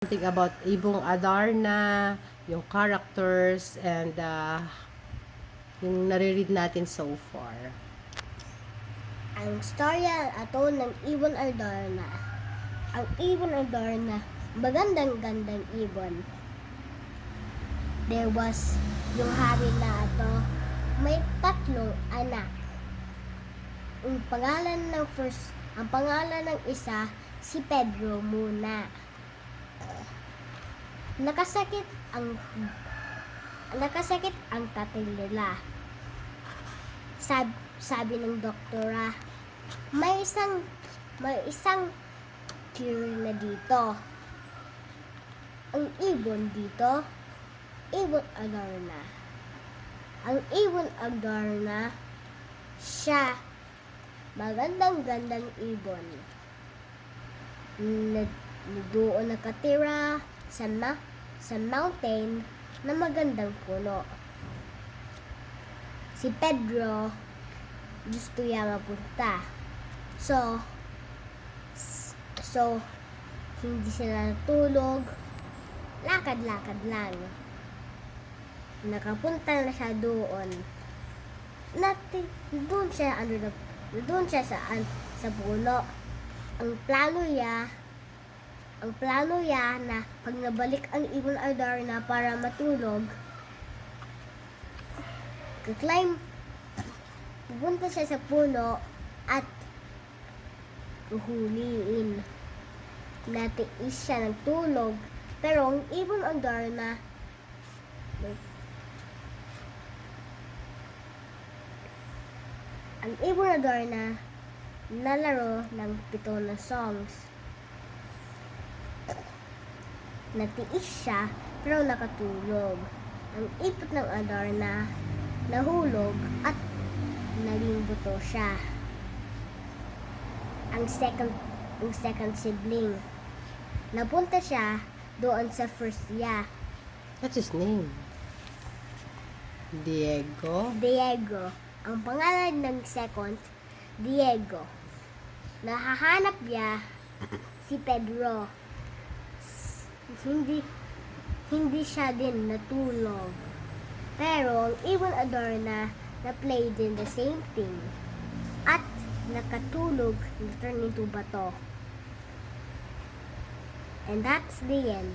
Something about Ibong Adarna, yung characters, and yung nare-read natin so far. Ang storya ato ng Ibon Adarna. Ang Ibon Adarna, magandang-gandang ibon. There was yung hari na ato, may 3 anak. Ang pangalan ng isa, si Pedro muna. Nakasakit ang tatay nila. Sabi ng doktora, may isang cure na dito. Ang ibon dito, Ibon Adarna. Ang Ibon Adarna, siya, magandang-gandang ibon. Doon nakatira sa mountain na magandang puno. Si Pedro gusto niya mapunta. So hindi sila natulog. Lakad-lakad lang. Nakapunta na siya doon. Doon siya sa puno. Ang plano niya na pag nabalik ang Ibon Adarna para matulog, pupunta siya sa puno at huhuliin. Natiis siya ng tulog, pero ang Ibon Adarna nalaro ng 7 na songs. Natiis siya, pero nakatulog. Ang ipot ng Adarna nahulog at naging buto siya. Ang second sibling, napunta siya doon sa first niya. What's his name? Diego? Diego. Ang pangalan ng second, Diego. Nahahanap niya si Pedro. Hindi siya din natulog. Pero ang Ibon Adarna na-play din the same thing. At nakatulog, na-turn into bato. And that's the end.